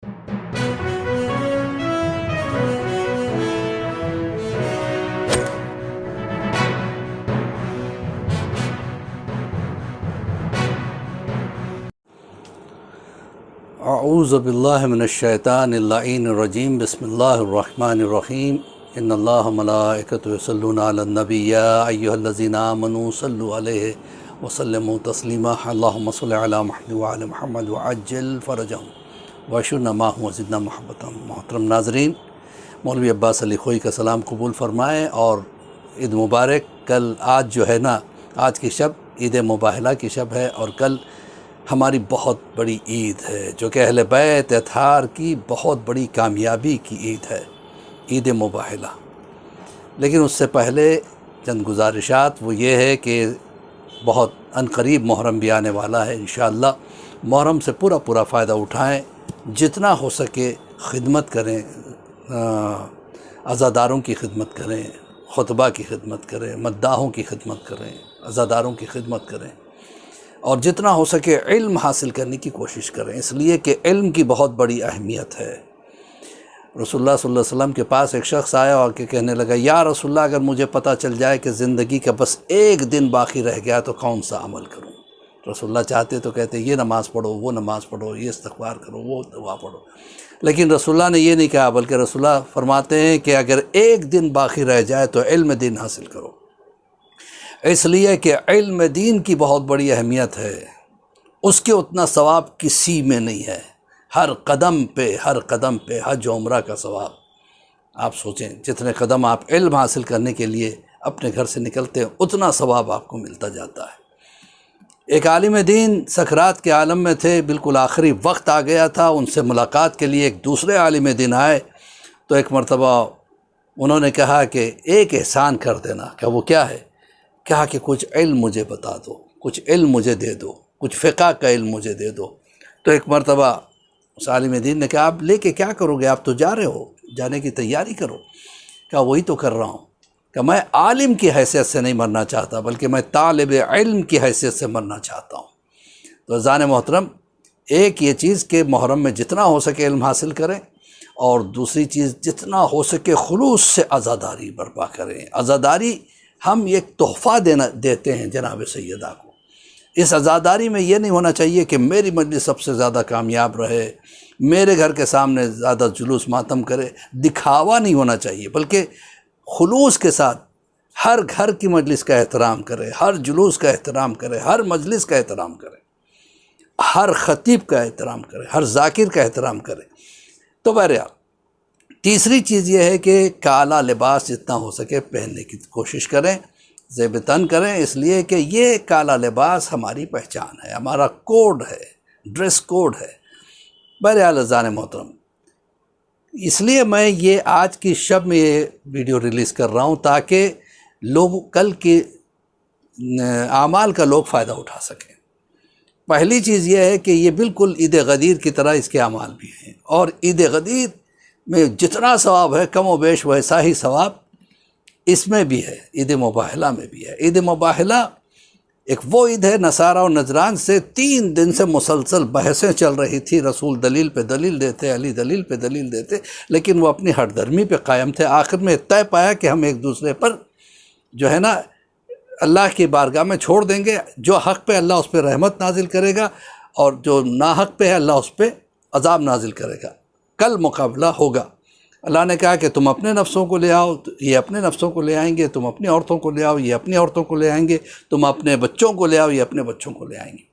اعوذ باللہ من الشیطان اللعین الرجیم بسم اللہ الرحمن الرحیم ان اللہ ملائکۃ یصلون علی النبی یا ایہا الذین آمنوا صلوا علیہ وسلموا تسلیما اللہم صل علی محمد وعلی محمد وعجل فرجہم واشرنا معہم وزدنا محبتا۔ محترم ناظرین، مولوی عباس علی خوئی کا سلام قبول فرمائیں اور عید مبارک۔ آج جو ہے نا، آج کی شب عید مباہلہ کی شب ہے اور کل ہماری بہت بڑی عید ہے، جو کہ اہل بیت اطہار کی بہت بڑی کامیابی کی عید ہے، عید مباہلہ۔ لیکن اس سے پہلے چند گزارشات، وہ یہ ہے کہ بہت عنقریب محرم بھی آنے والا ہے انشاءاللہ۔ محرم سے پورا فائدہ اٹھائیں، جتنا ہو سکے خدمت کریں، عزاداروں کی خدمت کریں، خطبہ کی خدمت کریں، مداحوں کی خدمت کریں، عزاداروں کی خدمت کریں، اور جتنا ہو سکے علم حاصل کرنے کی کوشش کریں، اس لیے کہ علم کی بہت بڑی اہمیت ہے۔ رسول اللہ صلی اللہ علیہ وسلم کے پاس ایک شخص آیا اور کہنے لگا، یا رسول اللہ، اگر مجھے پتہ چل جائے کہ زندگی کا بس ایک دن باقی رہ گیا تو کون سا عمل کروں؟ رسول اللہ چاہتے تو کہتے یہ نماز پڑھو، وہ نماز پڑھو، یہ استغفار کرو، وہ دعا پڑھو، لیکن رسول اللہ نے یہ نہیں کہا، بلکہ رسول اللہ فرماتے ہیں کہ اگر ایک دن باقی رہ جائے تو علم دین حاصل کرو، اس لیے کہ علم دین کی بہت بڑی اہمیت ہے، اس کے اتنا ثواب کسی میں نہیں ہے۔ ہر قدم پہ حج و عمرہ کا ثواب، آپ سوچیں جتنے قدم آپ علم حاصل کرنے کے لیے اپنے گھر سے نکلتے ہیں، اتنا ثواب آپ کو ملتا جاتا ہے۔ ایک عالم دین سکرات کے عالم میں تھے، بالکل آخری وقت آ گیا تھا، ان سے ملاقات کے لیے ایک دوسرے عالم دین آئے تو ایک مرتبہ انہوں نے کہا کہ ایک احسان کر دینا۔ کہ وہ کیا ہے؟ کہا کہ کچھ علم مجھے بتا دو، کچھ علم مجھے دے دو، کچھ فقہ کا علم مجھے دے دو۔ تو ایک مرتبہ اس عالم دین نے کہا، آپ لے کے کیا کرو گے؟ آپ تو جا رہے ہو، جانے کی تیاری کرو۔ کہا وہی تو کر رہا ہوں، کہ میں عالم کی حیثیت سے نہیں مرنا چاہتا، بلکہ میں طالب علم کی حیثیت سے مرنا چاہتا ہوں۔ تو عزیزان محترم، ایک یہ چیز کہ محرم میں جتنا ہو سکے علم حاصل کریں، اور دوسری چیز جتنا ہو سکے خلوص سے عزاداری برپا کریں۔ عزاداری ہم ایک تحفہ دیتے ہیں جناب سیدہ کو۔ اس عزاداری میں یہ نہیں ہونا چاہیے کہ میری مجلس سب سے زیادہ کامیاب رہے، میرے گھر کے سامنے زیادہ جلوس ماتم کرے، دکھاوا نہیں ہونا چاہیے، بلکہ خلوص کے ساتھ ہر گھر کی مجلس کا احترام کرے، ہر جلوس کا احترام کرے، ہر مجلس کا احترام کرے، ہر خطیب کا احترام کرے، ہر ذاکر کا احترام کرے۔ تو بہرحال تیسری چیز یہ ہے کہ کالا لباس جتنا ہو سکے پہننے کی کوشش کریں، زیب تن کریں، اس لیے کہ یہ کالا لباس ہماری پہچان ہے، ہمارا کوڈ ہے، ڈریس کوڈ ہے۔ بہرحال عزیزان محترم، اس لیے میں یہ آج کی شب میں یہ ویڈیو ریلیز کر رہا ہوں تاکہ لوگ کل کے اعمال کا لوگ فائدہ اٹھا سکیں۔ پہلی چیز یہ ہے کہ یہ بالکل عید غدیر کی طرح اس کے اعمال بھی ہیں، اور عید غدیر میں جتنا ثواب ہے کم و بیش ویسا ہی ثواب اس میں بھی ہے، عید مباہلہ میں بھی ہے۔ عید مباہلہ ایک وہ عید ہے، نصارہ اور نجران سے 3 دن سے مسلسل بحثیں چل رہی تھی، رسول دلیل پہ دلیل دیتے، علی دلیل پہ دلیل دیتے، لیکن وہ اپنی ہٹ درمی پہ قائم تھے۔ آخر میں طے پایا کہ ہم ایک دوسرے پر جو ہے نا اللہ کی بارگاہ میں چھوڑ دیں گے، جو حق پہ اللہ اس پہ رحمت نازل کرے گا، اور جو ناحق پہ ہے اللہ اس پہ عذاب نازل کرے گا۔ کل مقابلہ ہوگا۔ اللہ نے کہا کہ تم اپنے نفسوں کو لے آؤ، یہ اپنے نفسوں کو لے آئیں گے، تم اپنی عورتوں کو لے آؤ، یہ اپنی عورتوں کو لے آئیں گے، تم اپنے بچوں کو لے آؤ، یہ اپنے بچوں کو لے آئیں گے۔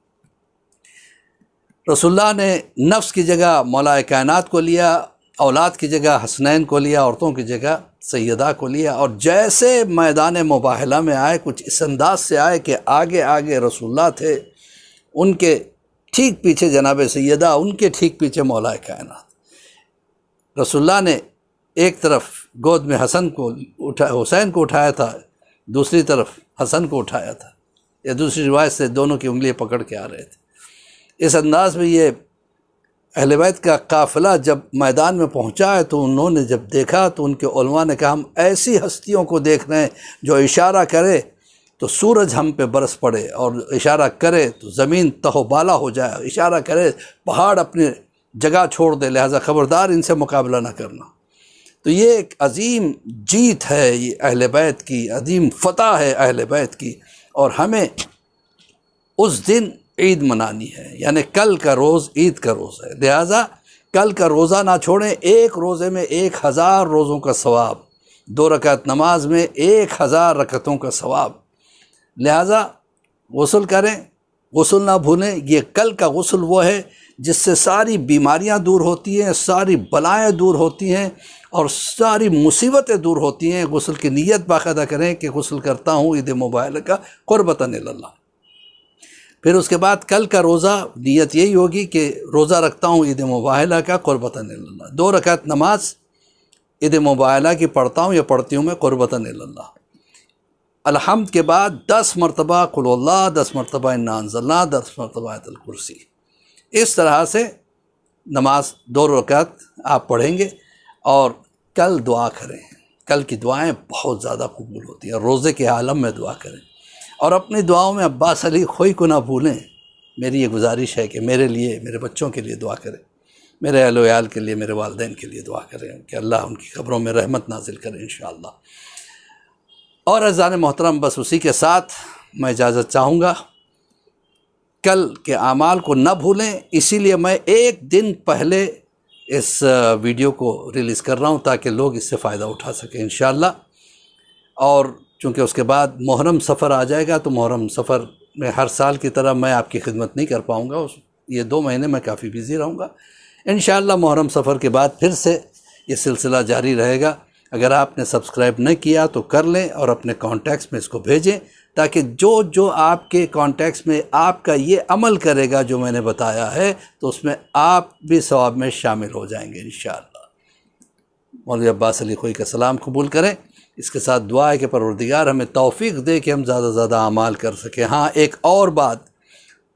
رسول اللہ نے نفس کی جگہ مولا کائنات کو لیا، اولاد کی جگہ حسنین کو لیا، عورتوں کی جگہ سیدہ کو لیا، اور جیسے میدان مباہلہ میں آئے کچھ اس انداز سے آئے کہ آگے رسول اللہ تھے، ان کے ٹھیک پیچھے جناب سیدہ، ان کے ٹھیک پیچھے مولا کائنات۔ رسول اللہ نے ایک طرف گود میں حسین کو اٹھایا تھا، دوسری طرف حسن کو اٹھایا تھا، یا دوسری روایت سے دونوں کی انگلیاں پکڑ کے آ رہے تھے۔ اس انداز میں یہ اہل بیت کا قافلہ جب میدان میں پہنچا ہے تو انہوں نے جب دیکھا تو ان کے علماء نے کہا، ہم ایسی ہستیوں کو دیکھ رہے ہیں جو اشارہ کرے تو سورج ہم پہ برس پڑے، اور اشارہ کرے تو زمین تہو بالا ہو جائے، اشارہ کرے پہاڑ اپنے جگہ چھوڑ دے، لہٰذا خبردار ان سے مقابلہ نہ کرنا۔ تو یہ ایک عظیم جیت ہے، یہ اہل بیت کی عظیم فتح ہے اہل بیت کی، اور ہمیں اس دن عید منانی ہے، یعنی کل کا روز عید کا روز ہے، لہٰذا کل کا روزہ نہ چھوڑیں۔ ایک روزے میں 1000 روزوں کا ثواب، 2 رکعت نماز میں 1000 رکعتوں کا ثواب، لہٰذا غسل کریں، غسل نہ بھولیں۔ یہ کل کا غسل وہ ہے جس سے ساری بیماریاں دور ہوتی ہیں، ساری بلائیں دور ہوتی ہیں، اور ساری مصیبتیں دور ہوتی ہیں۔ غسل کی نیت باقاعدہ کریں کہ غسل کرتا ہوں عید مبارکہ قربتاً الی اللہ۔ پھر اس کے بعد کل کا روزہ نیت یہی ہوگی کہ روزہ رکھتا ہوں عید مبارکہ کا قربتاً الی اللہ۔ 2 رکعت نماز عید مبارکہ کی پڑھتا ہوں یا پڑھتی ہوں میں قربتاً الی اللہ۔ الحمد کے بعد 10 مرتبہ قل اللہ، 10 مرتبہ انا انزلنا، 10 مرتبہ آیت الکرسی۔ اس طرح سے نماز 2 رکعت آپ پڑھیں گے، اور کل دعا کریں۔ کل کی دعائیں بہت زیادہ قبول ہوتی ہیں، روزے کے عالم میں دعا کریں، اور اپنی دعاؤں میں عباس علی خوئی کو نہ بھولیں۔ میری یہ گزارش ہے کہ میرے لیے، میرے بچوں کے لیے دعا کریں، میرے اہل و عیال کے لیے، میرے والدین کے لیے دعا کریں کہ اللہ ان کی قبروں میں رحمت نازل کرے انشاءاللہ۔ اور عزیزان محترم، بس اسی کے ساتھ میں اجازت چاہوں گا۔ کل کے اعمال کو نہ بھولیں، اسی لیے میں 1 دن پہلے اس ویڈیو کو ریلیز کر رہا ہوں تاکہ لوگ اس سے فائدہ اٹھا سکیں انشاءاللہ۔ اور چونکہ اس کے بعد محرم سفر آ جائے گا، تو محرم سفر میں ہر سال کی طرح میں آپ کی خدمت نہیں کر پاؤں گا، یہ 2 مہینے میں کافی بیزی رہوں گا۔ انشاءاللہ محرم سفر کے بعد پھر سے یہ سلسلہ جاری رہے گا۔ اگر آپ نے سبسکرائب نہیں کیا تو کر لیں، اور اپنے کانٹیکٹس میں اس کو بھیجیں، تاکہ جو آپ کے کانٹیکٹس میں آپ کا یہ عمل کرے گا جو میں نے بتایا ہے، تو اس میں آپ بھی ثواب میں شامل ہو جائیں گے انشاءاللہ۔ مولوی عباس علی خوئی کا سلام قبول کریں۔ اس کے ساتھ دعا ہے کہ پروردگار ہمیں توفیق دے کہ ہم زیادہ سے زیادہ اعمال کر سکیں۔ ہاں، ایک اور بات،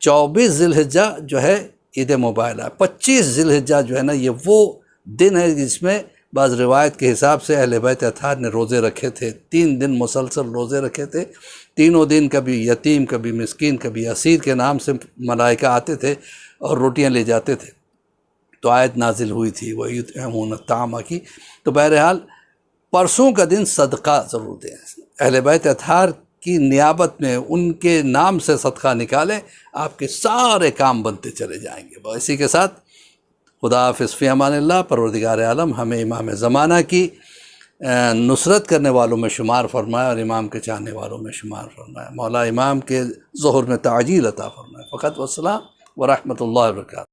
24 ذی الحجہ جو ہے عید مبارکہ، 25 ذی الحجہ جو ہے نا، یہ وہ دن ہے جس میں بعض روایت کے حساب سے اہل بیت اطہار نے روزے رکھے تھے، 3 دن مسلسل روزے رکھے تھے۔ تینوں دن کبھی یتیم، کبھی مسکین، کبھی اسیر کے نام سے ملائکہ آتے تھے اور روٹیاں لے جاتے تھے، تو آیت نازل ہوئی تھی وَيُطْعِمُونَ الطَّعَامَ کی۔ تو بہرحال پرسوں کا دن صدقہ ضرور دیں، اہل بیت اطہار کی نیابت میں ان کے نام سے صدقہ نکالیں، آپ کے سارے کام بنتے چلے جائیں گے۔ اسی کے ساتھ خدا حافظ، فی امان اللہ۔ پروردگار عالم ہمیں امام زمانہ کی نصرت کرنے والوں میں شمار فرمائے، اور امام کے چاہنے والوں میں شمار فرمائے۔ مولا امام کے ظہر میں تعجیل عطا فرمائے۔ فقط والسلام ورحمۃ اللہ وبرکاتہ۔